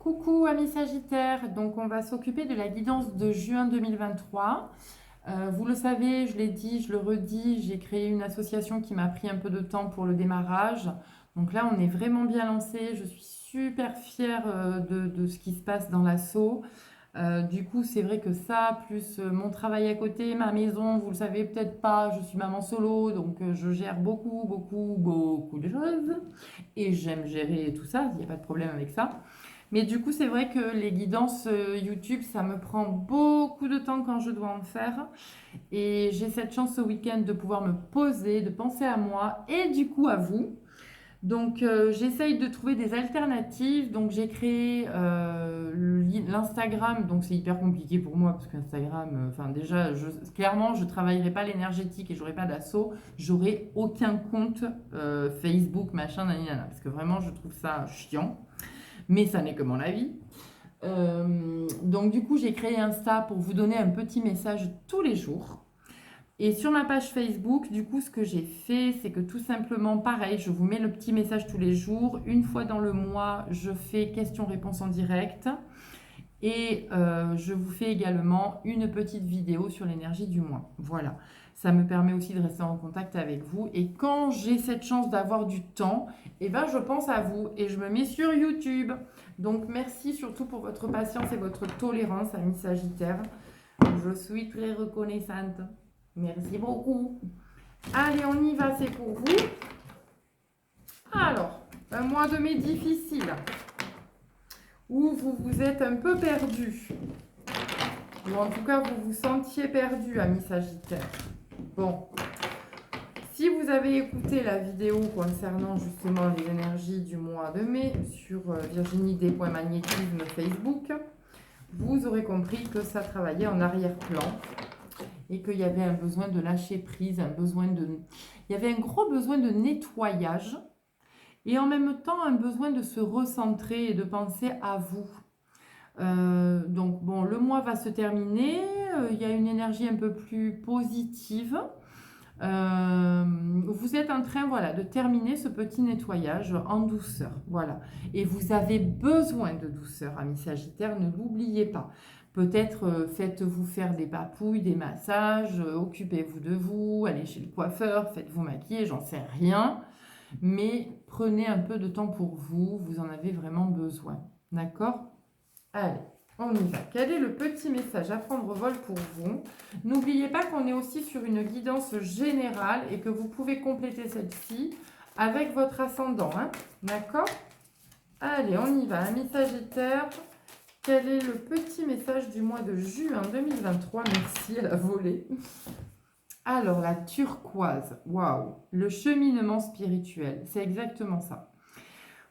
Coucou amis Sagittaires, donc on va s'occuper de la guidance de juin 2023. Vous le savez, je l'ai dit, je le redis, j'ai créé une association qui m'a pris un peu de temps pour le démarrage. Donc là, on est vraiment bien lancé. Je suis super fière de ce qui se passe dans l'asso. Du coup, c'est vrai que ça, plus mon travail à côté, ma maison, vous le savez peut-être pas, je suis maman solo, donc je gère beaucoup de choses. Et j'aime gérer tout ça, il n'y a pas de problème avec ça. Mais du coup, c'est vrai que les guidances YouTube, ça me prend beaucoup de temps quand je dois en faire. Et j'ai cette chance ce week-end de pouvoir me poser, de penser à moi et du coup à vous. Donc j'essaye de trouver des alternatives. Donc j'ai créé l'Instagram. Donc c'est hyper compliqué pour moi parce qu'Instagram, enfin déjà, clairement, je ne travaillerai pas l'énergétique et j'aurai pas d'assaut. J'aurai aucun compte Facebook, machin, nanana. Parce que vraiment, je trouve ça chiant. Mais ça n'est que mon avis. Donc du coup, j'ai créé Insta pour vous donner un petit message tous les jours. Et sur ma page Facebook, du coup, ce que j'ai fait, c'est que tout simplement, pareil, je vous mets le petit message tous les jours. Une fois dans le mois, je fais questions-réponses en direct. Et je vous fais également une petite vidéo sur l'énergie du mois. Voilà. Ça me permet aussi de rester en contact avec vous. Et quand j'ai cette chance d'avoir du temps, eh ben, je pense à vous et je me mets sur YouTube. Donc merci surtout pour votre patience et votre tolérance, amis Sagittaires. Je suis très reconnaissante. Merci beaucoup. Allez, on y va, c'est pour vous. Alors, un mois de mai difficile où vous vous êtes un peu perdu. Ou en tout cas, vous vous sentiez perdu, amis Sagittaires. Bon, si vous avez écouté la vidéo concernant justement les énergies du mois de mai sur Virginie Magnétisme Facebook, vous aurez compris que ça travaillait en arrière-plan et qu'il y avait un besoin de lâcher prise, il y avait un gros besoin de nettoyage et en même temps un besoin de se recentrer et de penser à vous. Donc bon, le mois va se terminer, il y a une énergie un peu plus positive. Vous êtes en train, voilà, de terminer ce petit nettoyage en douceur, voilà. Et vous avez besoin de douceur, amis Sagittaires, ne l'oubliez pas. Peut-être faites-vous faire des papouilles, des massages, occupez-vous de vous, allez chez le coiffeur, faites-vous maquiller, j'en sais rien. Mais prenez un peu de temps pour vous, vous en avez vraiment besoin. D'accord? Allez, on y va. Quel est le petit message à prendre au vol pour vous? N'oubliez pas qu'on est aussi sur une guidance générale et que vous pouvez compléter celle-ci avec votre ascendant. Hein? D'accord? Allez, on y va. Amis Sagittaires, quel est le petit message du mois de juin 2023? Merci à la volée. Alors, la turquoise. Waouh! Le cheminement spirituel. C'est exactement ça.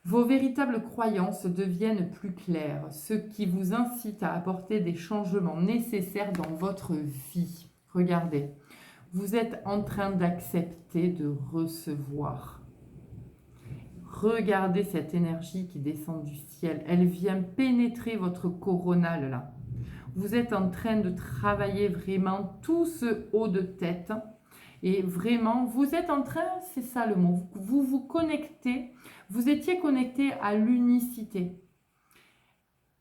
Vos véritables croyances deviennent plus claires, ce qui vous incite à apporter des changements nécessaires dans votre vie. Regardez, vous êtes en train d'accepter de recevoir. Regardez cette énergie qui descend du ciel. Elle vient pénétrer votre coronal là. Vous êtes en train de travailler vraiment tout ce haut de tête. Et vraiment, vous êtes en train, c'est ça le mot, vous vous connectez, vous étiez connecté à l'unicité.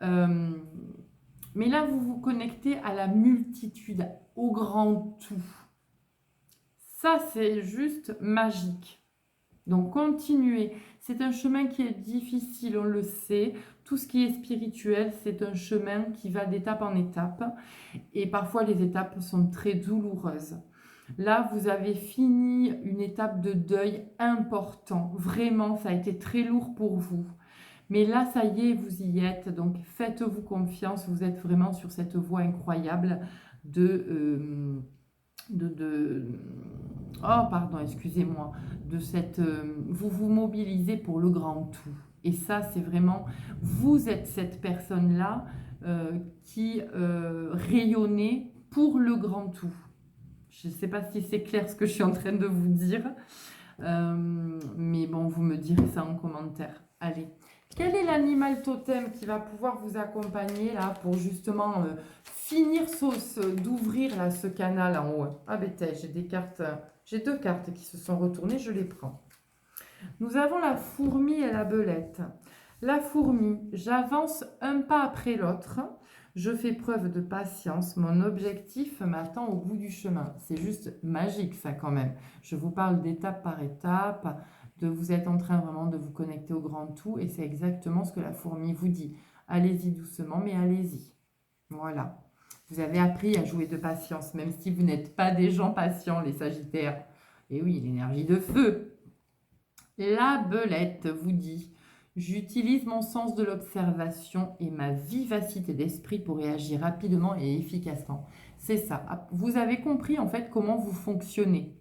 Mais là, vous vous connectez à la multitude, au grand tout. Ça, c'est juste magique. Donc, continuez. C'est un chemin qui est difficile, on le sait. Tout ce qui est spirituel, c'est un chemin qui va d'étape en étape. Et parfois, les étapes sont très douloureuses. Là, vous avez fini une étape de deuil important. Vraiment, ça a été très lourd pour vous. Mais là, ça y est, vous y êtes. Donc, faites-vous confiance. Vous êtes vraiment sur cette voie incroyable oh, pardon, excusez-moi. Vous vous mobilisez pour le grand tout. Et ça, c'est vraiment... Vous êtes cette personne-là qui rayonnait pour le grand tout. Je ne sais pas si c'est clair ce que je suis en train de vous dire. Mais bon, vous me direz ça en commentaire. Allez. Quel est l'animal totem qui va pouvoir vous accompagner là pour justement finir d'ouvrir là, ce canal en haut? Ah bêtise, j'ai deux cartes qui se sont retournées, je les prends. Nous avons la fourmi et la belette. La fourmi, j'avance un pas après l'autre. Je fais preuve de patience. Mon objectif m'attend au bout du chemin. C'est juste magique, ça, quand même. Je vous parle d'étape par étape, de vous êtes en train vraiment de vous connecter au grand tout. Et c'est exactement ce que la fourmi vous dit. Allez-y doucement, mais allez-y. Voilà. Vous avez appris à jouer de patience, même si vous n'êtes pas des gens patients, les Sagittaires. Et oui, l'énergie de feu. La belette vous dit: j'utilise mon sens de l'observation et ma vivacité d'esprit pour réagir rapidement et efficacement. C'est ça. Vous avez compris en fait comment vous fonctionnez.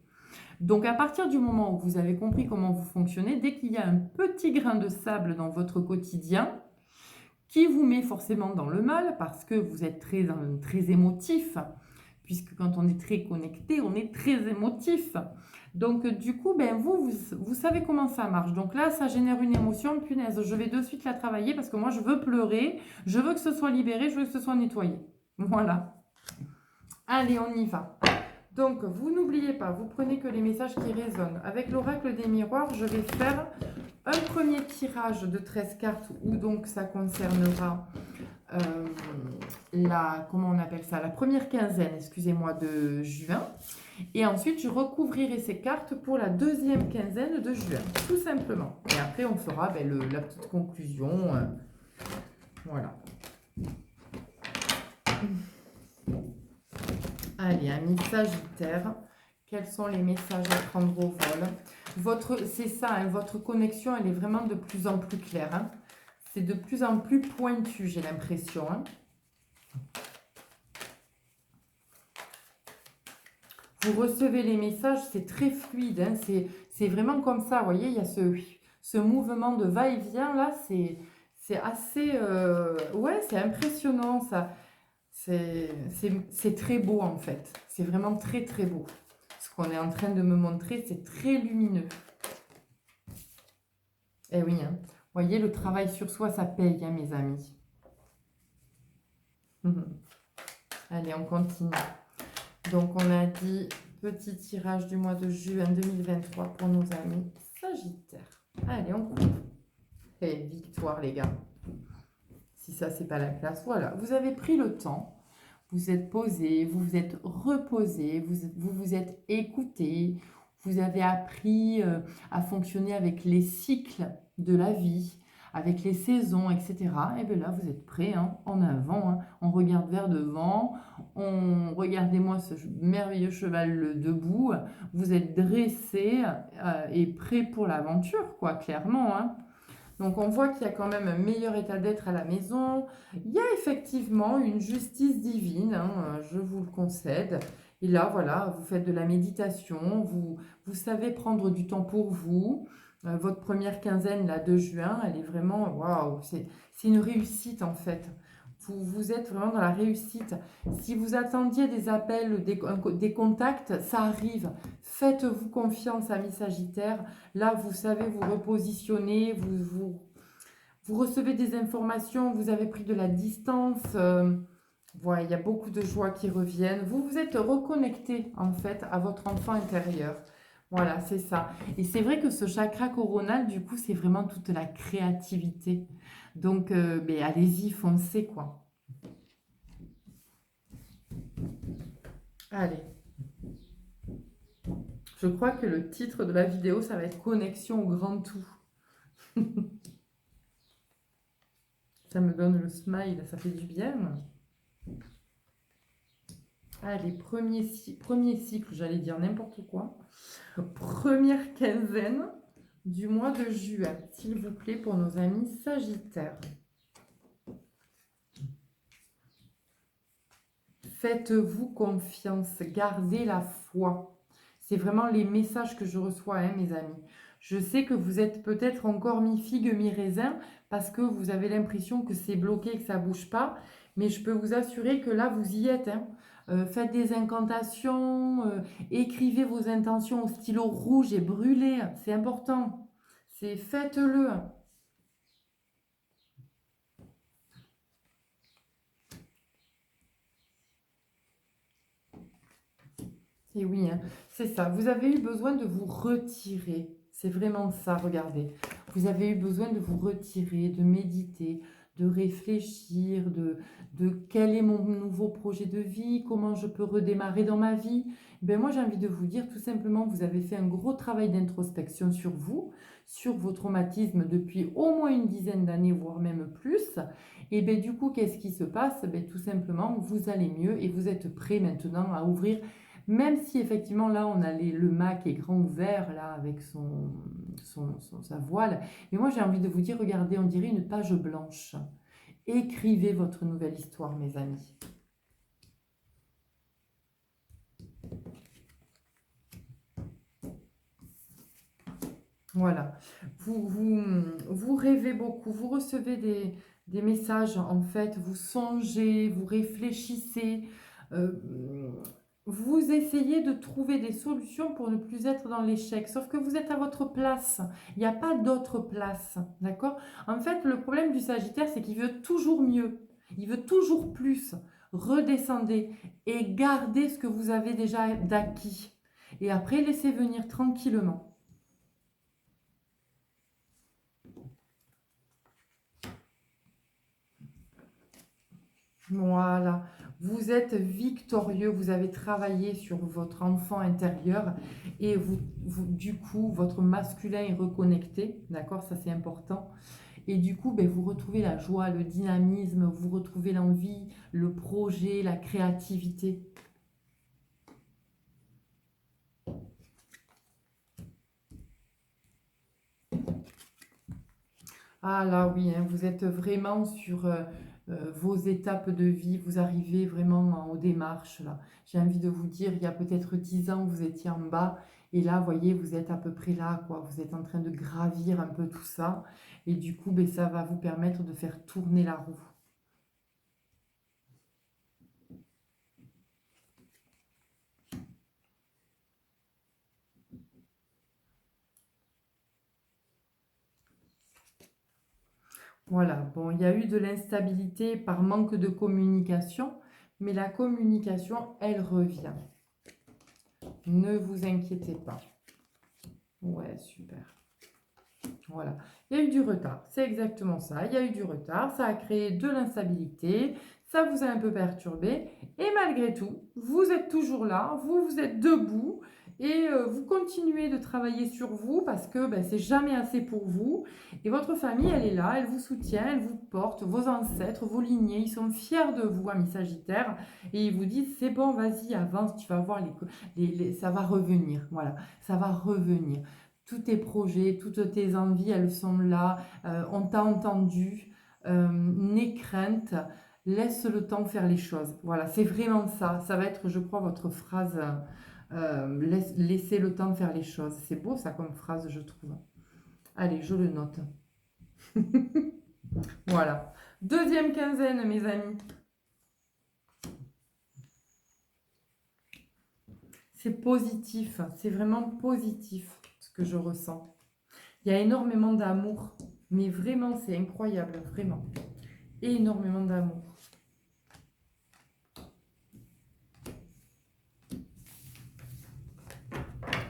Donc à partir du moment où vous avez compris comment vous fonctionnez, dès qu'il y a un petit grain de sable dans votre quotidien qui vous met forcément dans le mal parce que vous êtes très émotif, puisque quand on est très connecté, on est très émotif. Donc, du coup, ben, vous savez comment ça marche. Donc là, ça génère une émotion. Punaise, je vais de suite la travailler parce que moi, je veux pleurer. Je veux que ce soit libéré. Je veux que ce soit nettoyé. Voilà. Allez, on y va. Donc, vous n'oubliez pas, vous prenez que les messages qui résonnent. Avec l'oracle des miroirs, je vais faire un premier tirage de 13 cartes où donc ça concernera comment on appelle ça, la première quinzaine, excusez-moi, de juin. Et ensuite, je recouvrirai ces cartes pour la deuxième quinzaine de juin, tout simplement. Et après, on fera la petite conclusion. Voilà. Allez, amis Sagittaire, quels sont les messages à prendre au vol? C'est ça, hein, votre connexion, elle est vraiment de plus en plus claire. Hein. C'est de plus en plus pointu, j'ai l'impression. Hein. Vous recevez les messages, c'est très fluide. Hein, c'est vraiment comme ça, vous voyez, il y a ce mouvement de va-et-vient là, c'est assez... ouais, c'est impressionnant ça. C'est très beau en fait. C'est vraiment très très beau. Ce qu'on est en train de me montrer, c'est très lumineux. Eh oui, hein. Vous voyez, le travail sur soi, ça paye, hein, mes amis. Allez, on continue. Donc, on a dit petit tirage du mois de juin 2023 pour nos amis Sagittaires. Allez, on coupe. Et victoire, les gars. Si ça, c'est pas la classe. Voilà, vous avez pris le temps. Vous êtes posé, vous vous êtes reposé, vous êtes écouté. Vous avez appris à fonctionner avec les cycles de la vie, avec les saisons, etc. Et bien là, vous êtes prêts, hein, en avant. Hein. On regarde vers devant. Regardez-moi ce merveilleux cheval debout. Vous êtes dressé et prêt pour l'aventure, quoi, clairement. Hein. Donc, on voit qu'il y a quand même un meilleur état d'être à la maison. Il y a effectivement une justice divine, hein, je vous le concède. Et là, voilà, vous faites de la méditation, vous savez prendre du temps pour vous. Votre première quinzaine, là, de juin, elle est vraiment... Waouh, c'est une réussite, en fait. Vous êtes vraiment dans la réussite. Si vous attendiez des appels, des contacts, ça arrive. Faites-vous confiance, amis Sagittaires. Là, vous savez vous repositionner, vous recevez des informations, vous avez pris de la distance. Voilà, il y a beaucoup de joie qui reviennent. Vous vous êtes reconnecté, en fait, à votre enfant intérieur. Voilà, c'est ça. Et c'est vrai que ce chakra coronal, du coup, c'est vraiment toute la créativité. Donc, allez-y, foncez, quoi. Allez. Je crois que le titre de la vidéo, ça va être Connexion au grand tout. Ça me donne le smile, ça fait du bien. Allez, premier cycle, j'allais dire n'importe quoi. Première quinzaine du mois de juin, s'il vous plaît, pour nos amis Sagittaires. Faites-vous confiance, gardez la foi. C'est vraiment les messages que je reçois, hein, mes amis. Je sais que vous êtes peut-être encore mi-figue, mi-raisin, parce que vous avez l'impression que c'est bloqué, que ça ne bouge pas. Mais je peux vous assurer que là, vous y êtes. Hein. Faites des incantations, écrivez vos intentions au stylo rouge et brûlez. C'est important. Faites-le. Et oui, hein, c'est ça. Vous avez eu besoin de vous retirer. C'est vraiment ça, regardez. Vous avez eu besoin de vous retirer, de méditer, de réfléchir, de quel est mon nouveau projet de vie, comment je peux redémarrer dans ma vie. Ben moi, j'ai envie de vous dire tout simplement, vous avez fait un gros travail d'introspection sur vous, sur vos traumatismes depuis au moins une dizaine d'années, voire même plus. Et ben du coup, qu'est-ce qui se passe? Ben, tout simplement, vous allez mieux et vous êtes prêt maintenant à ouvrir, même si effectivement là, on a le mât qui est grand ouvert, là, avec sa voile. Mais moi, j'ai envie de vous dire, regardez, on dirait une page blanche. Écrivez votre nouvelle histoire, mes amis. Voilà. Vous rêvez beaucoup, vous recevez des messages, en fait, vous songez, vous réfléchissez, euh, vous essayez de trouver des solutions pour ne plus être dans l'échec. Sauf que vous êtes à votre place. Il n'y a pas d'autre place. D'accord? En fait, le problème du Sagittaire, c'est qu'il veut toujours mieux. Il veut toujours plus. Redescendez et gardez ce que vous avez déjà d'acquis. Et après, laissez venir tranquillement. Voilà, vous êtes victorieux, vous avez travaillé sur votre enfant intérieur et du coup, votre masculin est reconnecté, d'accord? Ça, c'est important. Et du coup, ben, vous retrouvez la joie, le dynamisme, vous retrouvez l'envie, le projet, la créativité. Ah là, oui, hein, vous êtes vraiment sur vos étapes de vie, vous arrivez vraiment aux démarches là. J'ai envie de vous dire, il y a peut-être 10 ans, vous étiez en bas, et là, vous voyez, vous êtes à peu près là, quoi. Vous êtes en train de gravir un peu tout ça, et du coup, ben, ça va vous permettre de faire tourner la roue. Voilà, bon, il y a eu de l'instabilité par manque de communication, mais la communication, elle revient. Ne vous inquiétez pas. Ouais, super. Voilà. Il y a eu du retard. C'est exactement ça. Il y a eu du retard. Ça a créé de l'instabilité. Ça vous a un peu perturbé. Et malgré tout, vous êtes toujours là. Vous êtes debout. Et vous continuez de travailler sur vous parce que ben, c'est jamais assez pour vous. Et votre famille, elle est là. Elle vous soutient. Elle vous porte. Vos ancêtres, vos lignées, ils sont fiers de vous, amis Sagittaires. Et ils vous disent, c'est bon, vas-y, avance. Tu vas voir, ça va revenir. Voilà. Ça va revenir. Tous tes projets, toutes tes envies, elles sont là, on t'a entendu, n'aie crainte, laisse le temps faire les choses. Voilà, c'est vraiment ça. Ça va être, je crois, votre phrase, laissez le temps faire les choses. C'est beau ça comme phrase, je trouve. Allez, je le note. Voilà. Deuxième quinzaine, mes amis. C'est positif, c'est vraiment positif ce que je ressens. Il y a énormément d'amour, mais vraiment, c'est incroyable, vraiment. Énormément d'amour.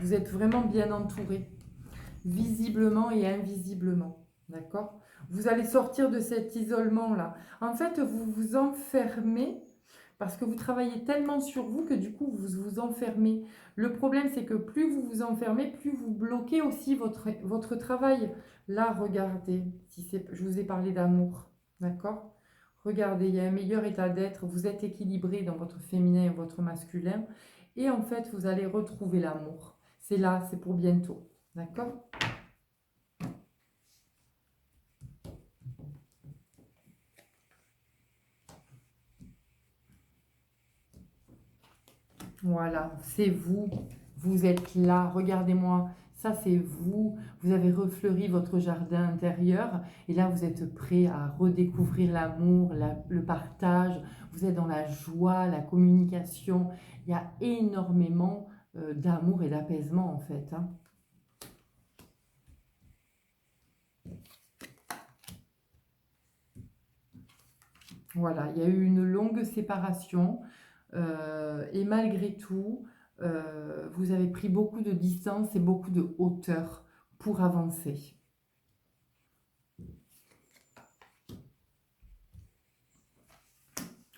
Vous êtes vraiment bien entouré, visiblement et invisiblement. D'accord? Vous allez sortir de cet isolement-là. En fait, vous vous enfermez parce que vous travaillez tellement sur vous que du coup, vous vous enfermez. Le problème, c'est que plus vous vous enfermez, plus vous bloquez aussi votre travail. Là, regardez, je vous ai parlé d'amour. D'accord? Regardez, il y a un meilleur état d'être. Vous êtes équilibré dans votre féminin et votre masculin. Et en fait, vous allez retrouver l'amour. C'est là, c'est pour bientôt. D'accord? Voilà, c'est vous. Vous êtes là. Regardez-moi. Ça, c'est vous. Vous avez refleuri votre jardin intérieur. Et là, vous êtes prêt à redécouvrir l'amour, le partage. Vous êtes dans la joie, la communication. Il y a énormément d'amour et d'apaisement, en fait, hein. Voilà, il y a eu une longue séparation et malgré tout, vous avez pris beaucoup de distance et beaucoup de hauteur pour avancer.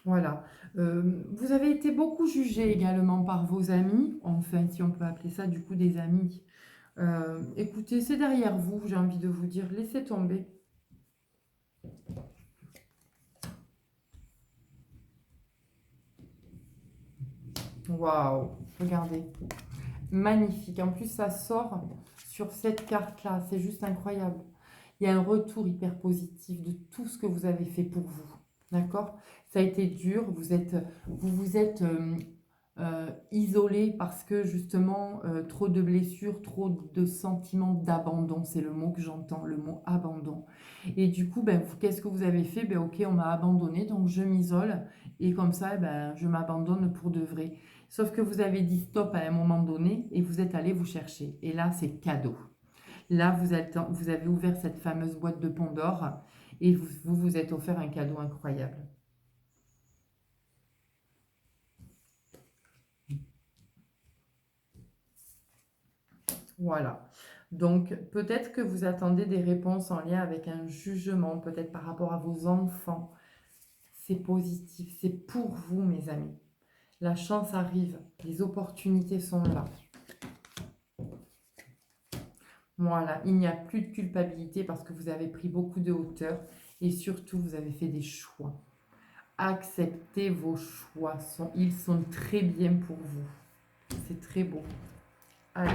Voilà. Vous avez été beaucoup jugé également par vos amis, enfin, si on peut appeler ça du coup des amis. Écoutez, c'est derrière vous, j'ai envie de vous dire, laissez tomber. Waouh, regardez. Magnifique. En plus, ça sort sur cette carte-là. C'est juste incroyable. Il y a un retour hyper positif de tout ce que vous avez fait pour vous. D'accord? Ça a été dur. Vous vous êtes isolé parce que justement, trop de blessures, trop de sentiments d'abandon. C'est le mot que j'entends, le mot abandon. Et du coup, ben, qu'est-ce que vous avez fait? Ben, ok, on m'a abandonné, donc je m'isole. Et comme ça, ben, je m'abandonne pour de vrai. Sauf que vous avez dit stop à un moment donné et vous êtes allé vous chercher. Et là, c'est cadeau. Là, vous avez ouvert cette fameuse boîte de Pandore et vous êtes offert un cadeau incroyable. Voilà. Donc, peut-être que vous attendez des réponses en lien avec un jugement, peut-être par rapport à vos enfants. C'est positif, c'est pour vous, mes amis. La chance arrive, les opportunités sont là. Voilà, il n'y a plus de culpabilité parce que vous avez pris beaucoup de hauteur et surtout, vous avez fait des choix. Acceptez vos choix, ils sont très bien pour vous. C'est très beau. Allez,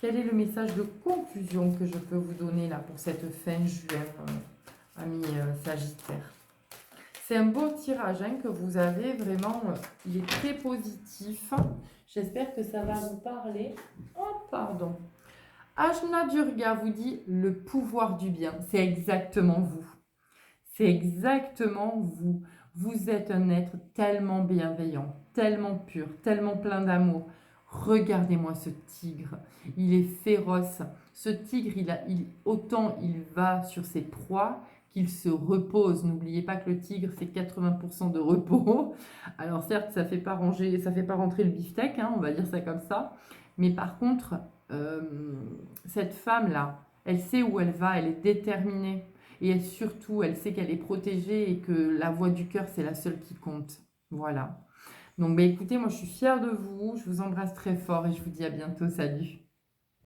quel est le message de conclusion que je peux vous donner là pour cette fin juin, ami Sagittaire? C'est un beau tirage hein, que vous avez, vraiment, il est très positif. J'espère que ça va vous parler. Oh, pardon. Ajna Durga vous dit le pouvoir du bien. C'est exactement vous. C'est exactement vous. Vous êtes un être tellement bienveillant, tellement pur, tellement plein d'amour. Regardez-moi ce tigre. Il est féroce. Ce tigre, autant il va sur ses proies qu'il se repose. N'oubliez pas que le tigre, c'est 80% de repos. Alors certes, ça fait pas rentrer le beefsteak, hein, on va dire ça comme ça. Mais par contre, euh, cette femme-là, elle sait où elle va, elle est déterminée. Et surtout, elle sait qu'elle est protégée et que la voix du cœur, c'est la seule qui compte. Voilà. Donc, bah, écoutez, moi, je suis fière de vous. Je vous embrasse très fort et je vous dis à bientôt. Salut.